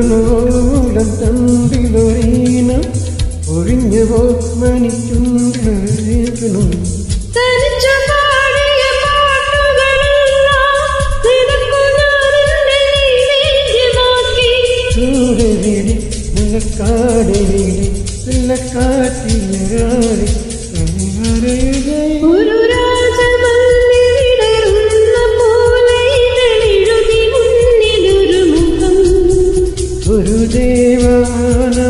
മൂലം തമ്പിലൊരീനം ഒഴിഞ്ഞവോ മണിച്ചുണ്ടിലേക്കണം ചൂടവിളി മുലക്കാടവിളി വെള്ളക്കാറ്റിലൊരാളി ഒരു രാജമല്ലിടരുന്ന പോലെ ഇതളെഴുതി മുന്നിലൊരു മുഖം ഒരു ദേവാനമുടലാർന്ന